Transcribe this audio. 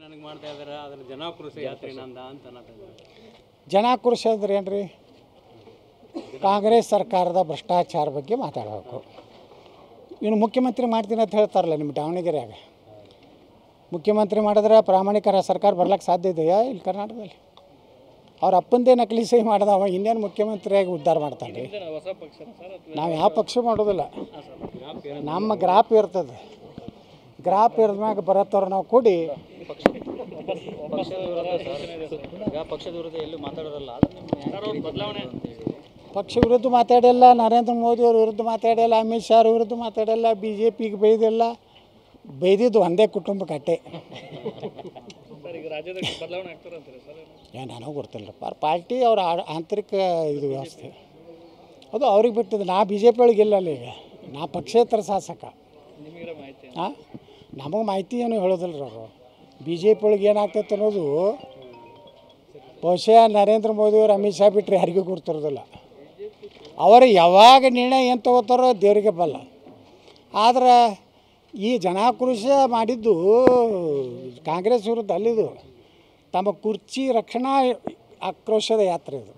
ನನಗೆ ಮಾಡ್ತಾ ಇದ್ದಾರೆ ಅದರ ಜನಾಕ್ರೋಶ ಯಾತ್ರೆ ನಂದ ಅಂತ ಜನಾಕ್ರೋಶ ಅಂದ್ರೆ ಏನ್ರಿ? ಕಾಂಗ್ರೆಸ್ ಸರ್ಕಾರದ ಭ್ರಷ್ಟಾಚಾರ ಬಗ್ಗೆ ಮಾತಾಡಬೇಕು. ಇನ್ನು ಮುಖ್ಯಮಂತ್ರಿ ಮಾಡ್ತೀನಿ ಅಂತ ಹೇಳ್ತಾರಲ್ಲ ನಿಮ್ಮ ದಾವಣಗೆರೆಯಾಗ, ಮುಖ್ಯಮಂತ್ರಿ ಮಾಡಿದ್ರೆ ಪ್ರಾಮಾಣಿಕ ಸರ್ಕಾರ ಬರ್ಲಿಕ್ಕೆ ಸಾಧ್ಯ ಇದೆಯಾ ಇಲ್ಲಿ ಕರ್ನಾಟಕದಲ್ಲಿ? ಅವ್ರ ಅಪ್ಪಂದೇ ನಕಲಿ ಸಹಿ ಮಾಡಿದವ ಇನ್ನೇನು ಮುಖ್ಯಮಂತ್ರಿಯಾಗಿ ಉದ್ಧಾರ ಮಾಡ್ತಾನೆ ರೀ? ನಾವು ಯಾವ ಪಕ್ಷ ಮಾಡೋದಿಲ್ಲ, ನಮ್ಮ ಗ್ರಾಫ್ ಇರ್ತದೆ. ಗ್ರಾಫ್ ಇರ್ದ್ಮ್ಯಾಗ ಬರತ್ತವ್ರು ನಾವು ಕೂಡಿ ಪಕ್ಷ ವಿರುದ್ಧ ಮಾತಾಡಿಲ್ಲ, ನರೇಂದ್ರ ಮೋದಿ ಅವ್ರ ವಿರುದ್ಧ ಮಾತಾಡಿಲ್ಲ, ಅಮಿತ್ ಶಾ ಅವ್ರ ವಿರುದ್ಧ ಮಾತಾಡಿಲ್ಲ, BJPಗೆ ಬೈದಿಲ್ಲ. ಬೈದಿದ್ದು ಒಂದೇ ಕುಟುಂಬಕ್ಕೆ ಅಟ್ಟೆ. ಏನು ನನಗೆ ಗೊತ್ತಿಲ್ಲ ಪಾರ್ಟಿ ಅವ್ರ ಆಂತರಿಕ ಇದು ವ್ಯವಸ್ಥೆ ಅದು ಅವ್ರಿಗೆ ಬಿಟ್ಟಿದ್ದು. ನಾ BJP ಒಳಗೆ ಇಲ್ಲ ಅಲ್ಲಿ, ಈಗ ನಾ ಪಕ್ಷೇತರ ಶಾಸಕ. ಹಾಂ, ನಮಗೆ ಮಾಹಿತಿ ಏನು ಹೇಳೋದಿಲ್ಲ ರೀ ಅವರು. BJP ಒಳಗೆ ಏನಾಗ್ತೈತೆ ಅನ್ನೋದು ಬಹುಶಃ ನರೇಂದ್ರ ಮೋದಿಯವರು ಅಮಿತ್ ಶಾ ಬಿಟ್ಟರೆ ಯಾರಿಗೂ ಗುರ್ತಿರೋದಿಲ್ಲ. ಅವರು ಯಾವಾಗ ನಿರ್ಣಯ ಏನು ತೊಗೋತಾರೋ ದೇವರಿಗೆ ಬಲ್ಲ. ಆದ್ರೆ ಈ ಜನಾಕ್ರೋಶ ಮಾಡಿದ್ದು ಕಾಂಗ್ರೆಸ್ ವಿರುದ್ಧ ಅಲ್ಲಿದು ತಮ್ಮ ಕುರ್ಚಿ ರಕ್ಷಣಾ ಆಕ್ರೋಶದ ಯಾತ್ರೆ ಇದು.